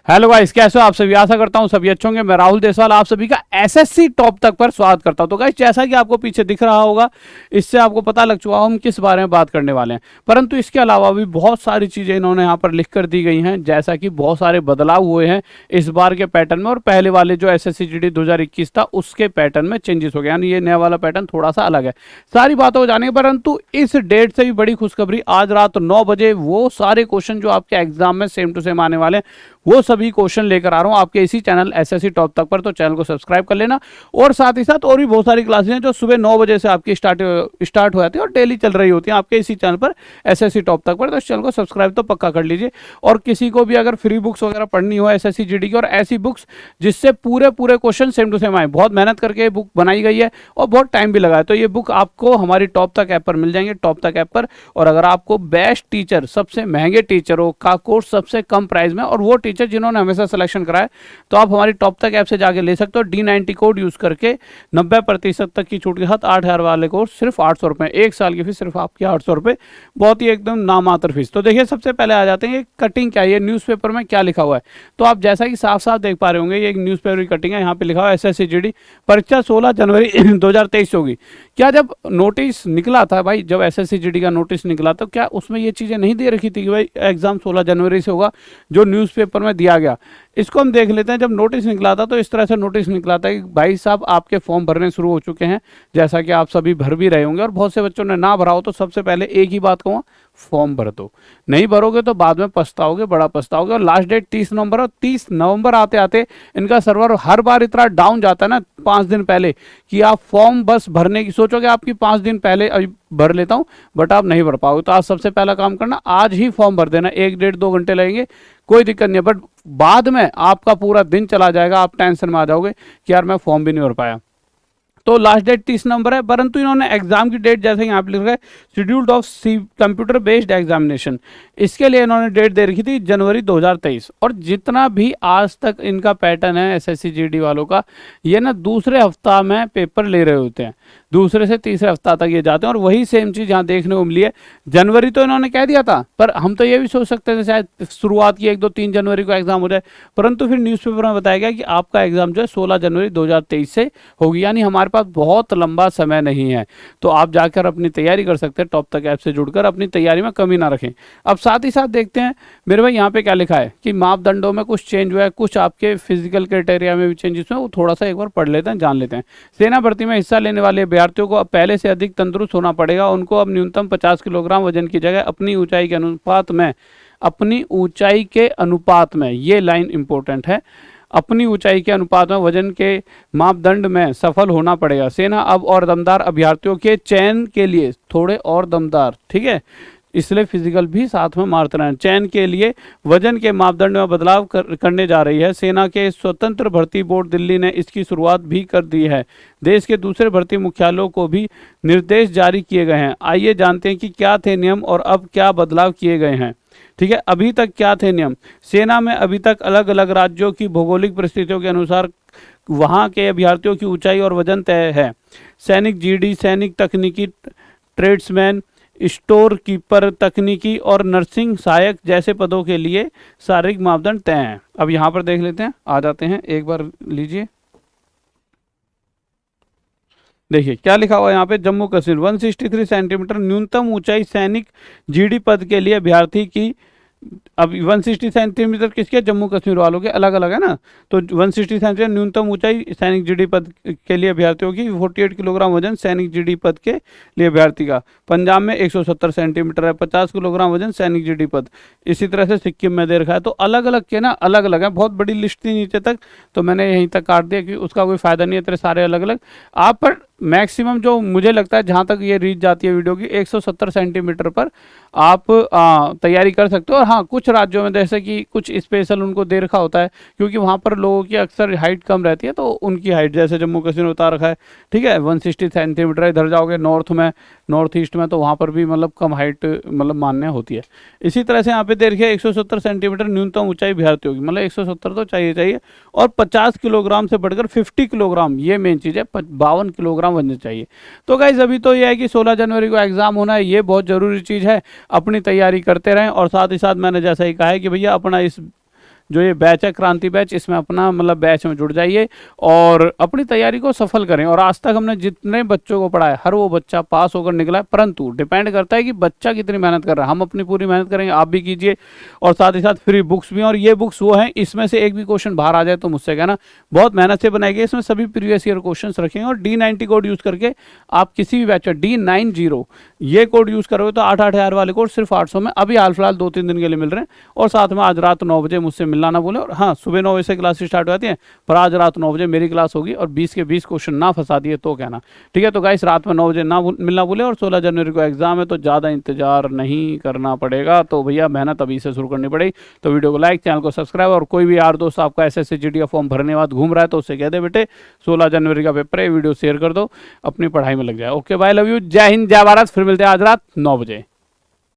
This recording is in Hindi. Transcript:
हेलो गाइस, कैसे हो आप सभी। आशा करता हूँ सभी अच्छे होंगे। मैं राहुल देसवाल आप सभी का एसएससी टॉप तक पर स्वागत करता हूँ। तो गाइस, जैसा कि आपको पीछे दिख रहा होगा, इससे आपको पता लग चुका हम किस बारे में बात करने वाले हैं। परंतु इसके अलावा भी बहुत सारी चीज़ें इन्होंने यहाँ पर लिख कर दी गई हैं, जैसा कि बहुत सारे बदलाव हुए हैं इस बार के पैटर्न में, और पहले वाले जो एसएससी जीडी 2021 था उसके पैटर्न में चेंजेस हो गए, यानी ये नया वाला पैटर्न थोड़ा सा अलग है। सारी बातों को जानेंगे, परंतु इस डेट से भी बड़ी खुशखबरी, आज रात 9 बजे वो सारे क्वेश्चन जो आपके एग्जाम में सेम टू सेम आने वाले हैं, वो सभी क्वेश्चन लेकर आ रहा हूं आपके इसी चैनल एसएससी टॉप तक पर। तो चैनल को सब्सक्राइब कर लेना, और साथ ही साथ और भी बहुत सारी क्लासेस हैं जो सुबह 9 बजे से आपकी स्टार्ट हो जाती है और डेली चल रही होती है आपके इसी चैनल पर एसएससी टॉप तक पर। तो इस चैनल को सब्सक्राइब तो पक्का कर लीजिए। और किसी को भी अगर फ्री बुक्स वगैरह पढ़नी हो एसएससी जीडी की, और ऐसी बुक्स जिससे पूरे पूरे क्वेश्चन सेम टू सेम आए, बहुत मेहनत करके बुक बनाई गई है और बहुत टाइम भी लगा है, तो ये बुक आपको हमारी टॉप तक ऐप पर मिल जाएंगे, टॉप तक ऐप पर। और अगर आपको बेस्ट टीचर, सबसे महंगे टीचरों का कोर्स सबसे कम प्राइस में, और वो टीचर जिन्होंने हमेशा सिलेक्शन कराया, तो आप हमारी टॉप तक ऐप से जाके ले सकते हो। D90 कोड यूज करके 90% तक की छूट के साथ 8,000 वाले कोर्स सिर्फ 800 रुपए, 1 साल की फीस सिर्फ आपकी 800 रुपए, बहुत ही एकदम नामात्र फीस। तो देखिए, सबसे पहले आ जाते हैं ये कटिंग क्या है, ये न्यूज़पेपर में क्या लिखा हुआ है। तो आप जैसा कि साफ साफ देख पा रहे होंगे, ये एक न्यूज़पेपर की कटिंग है। यहाँ पे लिखा हुआ है एसएससी जीडी परीक्षा 16 जनवरी 2023 होगी। क्या जब नोटिस निकला था भाई, जब एसएससी जीडी का नोटिस निकला, तो क्या उसमें ये चीज़ें नहीं दे रखी थी कि भाई एग्जाम 16 जनवरी से होगा, जो न्यूज़पेपर में दिया गया। इसको हम देख लेते हैं। जब नोटिस निकला था तो इस तरह से नोटिस निकला था कि भाई साहब, आपके फॉर्म भरने शुरू हो चुके हैं, जैसा कि आप सभी भर भी रहे होंगे, और बहुत से बच्चों ने ना भरा हो। तो सबसे पहले एक ही बात कहूँगा, फॉर्म भर दो। नहीं भरोगे तो बाद में पछताओगे, बड़ा पछताओगे। और लास्ट डेट 30 नवंबर, और 30 नवंबर आते आते इनका सर्वर हर बार इतना डाउन जाता है ना 5 दिन पहले, कि आप फॉर्म बस भरने की सोचोगे आपकी 5 दिन पहले अभी भर लेता हूँ, बट आप नहीं भर पाओगे। तो आज सबसे पहला काम करना, आज ही फॉर्म भर देना। 1 डेढ़ 2 घंटे लगेंगे, कोई दिक्कत नहीं है, बट बाद में आपका पूरा दिन चला जाएगा, आप टेंशन में आ जाओगे कि यार मैं फॉर्म भी नहीं भर पाया। तो लास्ट डेट 30 नंबर है, परंतु इन्होंने एग्जाम की डेट जैसे यहाँ पे लिखा है, scheduled of C computer based examination, इसके लिए इन्होंने डेट दे रखी थी जनवरी 2023। और जितना भी आज तक इनका पैटर्न है एसएससी जीडी वालों का, ये ना दूसरे हफ्ता में पेपर ले रहे होते हैं, दूसरे से तीसरे हफ्ता तक ये जाते हैं। और वही सेम चीज़ यहाँ देखने को मिली है। जनवरी तो इन्होंने कह दिया था, पर हम तो ये भी सोच सकते थे शायद शुरुआत की 1 2 3 जनवरी को एग्जाम हो जाए, परंतु फिर न्यूज़पेपर में बताया गया कि आपका एग्जाम जो है 16 जनवरी 2023 से होगी, यानी हमारे पास बहुत लंबा समय नहीं है। तो आप जाकर अपनी तैयारी कर सकते हैं, टॉप तक ऐप से जुड़कर अपनी तैयारी में कमी ना रखें। अब साथ ही साथ देखते हैं मेरे भाई यहाँ पे क्या लिखा है कि मापदंडों में कुछ चेंज हुआ है, कुछ आपके फिजिकल क्राइटेरिया में भी चेंजेस हुए, वो थोड़ा सा एक बार पढ़ लेते हैं, जान लेते हैं। सेना भर्ती में हिस्सा लेने वाले अभ्यर्थियों को अब पहले से अधिक तंदुरुस्त होना पड़ेगा। उनको अब न्यूनतम 50 किलोग्राम वजन की जगह अपनी ऊंचाई के अनुपात में, अपनी ऊंचाई के अनुपात में, ये लाइन इंपॉर्टेंट है, अपनी ऊंचाई के अनुपात में वजन के मापदंड में सफल होना पड़ेगा। सेना अब और दमदार अभ्यर्थियों के चयन के लिए थोड़े और दमदार, ठीक है, इसलिए फिजिकल भी साथ में मारते रहें। चयन के लिए वजन के मापदंड में बदलाव करने जा रही है। सेना के स्वतंत्र भर्ती बोर्ड दिल्ली ने इसकी शुरुआत भी कर दी है। देश के दूसरे भर्ती मुख्यालयों को भी निर्देश जारी किए गए हैं। आइए जानते हैं कि क्या थे नियम और अब क्या बदलाव किए गए हैं। ठीक है, अभी तक क्या थे नियम। सेना में अभी तक अलग अलग राज्यों की भौगोलिक परिस्थितियों के अनुसार वहाँ के अभ्यर्थियों की ऊंचाई और वजन तय है। सैनिक जीडी, सैनिक तकनीकी ट्रेड्समैन, स्टोर कीपर, तकनीकी और नर्सिंग सहायक जैसे पदों के लिए शारीरिक मापदंड तय हैं। अब यहाँ पर देख लेते हैं, आ जाते हैं, एक बार लीजिए, देखिए क्या लिखा हुआ है यहाँ पे। जम्मू कश्मीर 163 सेंटीमीटर न्यूनतम ऊंचाई सैनिक जीडी पद के लिए अभ्यर्थी की। अब 160 सेंटीमीटर किसके, जम्मू कश्मीर वालों के, अलग अलग है ना। तो 160 सेंटीमीटर न्यूनतम ऊंचाई सैनिक जीडी पद के लिए अभ्यर्थियों की, 48 किलोग्राम वजन सैनिक जीडी पद के लिए अभ्यर्थी का। पंजाब में 170 सेंटीमीटर है, 50 किलोग्राम वजन सैनिक जीडी पद। इसी तरह से सिक्किम में दे रखा है। तो अलग अलग के ना, अलग अलग है, बहुत बड़ी लिस्ट थी नीचे तक, तो मैंने यहीं तक काट दिया कि उसका कोई फायदा नहीं है, तेरे सारे अलग अलग। आप पर मैक्सिमम जो मुझे लगता है, जहाँ तक ये रीच जाती है वीडियो की, 170 सेंटीमीटर पर आप तैयारी कर सकते हो। और हाँ, कुछ राज्यों में जैसे कि कुछ स्पेशल उनको दे रखा होता है, क्योंकि वहाँ पर लोगों की अक्सर हाइट कम रहती है, तो उनकी हाइट जैसे जम्मू कश्मीर उतार रखा है, ठीक है, 160 सेंटीमीटर। इधर जाओगे नॉर्थ में, नॉर्थ ईस्ट में, तो वहाँ पर भी मतलब कम हाइट मतलब मान्य होती है। इसी तरह से यहाँ पे दे रखिए 170 सेंटीमीटर न्यूनतम ऊंचाई अभ्यर्थी होगी, मतलब 170 तो चाहिए। और 50 किलोग्राम से बढ़कर 50 किलोग्राम, ये मेन चीज़ है, 52 किलोग्राम वजन चाहिए। तो गाइज अभी तो ये है कि 16 जनवरी को एग्जाम होना है, ये बहुत ज़रूरी चीज़ है। अपनी तैयारी करते रहें, और साथ ही साथ मैंने जैसा ही कहा है कि भैया अपना इस जो ये बैच है क्रांति बैच, इसमें अपना मतलब बैच में जुड़ जाइए और अपनी तैयारी को सफल करें। और आज तक हमने जितने बच्चों को पढ़ाया हर वो बच्चा पास होकर निकला है, परंतु डिपेंड करता है कि बच्चा कितनी मेहनत कर रहा है। हम अपनी पूरी मेहनत करेंगे, आप भी कीजिए, और साथ ही साथ फ्री बुक्स भी। और ये बुक्स वो हैं, इसमें से एक भी क्वेश्चन बाहर आ जाए तो मुझसे कहना, बहुत मेहनत से बनाई गई, इसमें सभी प्रीवियस ईयर क्वेश्चन रखेंगे। और D90 कोड यूज करके आप किसी भी बैच D90 ये कोड यूज करोगे तो 8,000 वाले कोड सिर्फ 800 में अभी हाल फिलहाल 2-3 दिन के लिए मिल रहे हैं। और साथ में आज रात 9 बजे मुझसे मिलना ना भूलें। और हाँ, सुबह 9 बजे से क्लास स्टार्ट हो जाती है, पर आज रात 9 बजे मेरी क्लास होगी और 20 के 20 क्वेश्चन ना फंसा दिए तो कहना, ठीक है। तो गाइस रात में 9 बजे ना मिलना भूलें। और 16 जनवरी को एग्जाम है तो ज़्यादा इंतजार नहीं करना पड़ेगा, तो भैया मेहनत अभी से शुरू करनी पड़ेगी। तो वीडियो को लाइक, चैनल को सब्सक्राइब, और कोई भी यार दोस्त आपका SSC GD फॉर्म भरने बाद घूम रहा है तो उससे कह दे बेटे 16 जनवरी का पेपर है, वीडियो शेयर कर दो, अपनी पढ़ाई में लग जाए। ओके बाय, लव यू, जय हिंद, जय भारत। फिर मिलते हैं आज रात 9 बजे।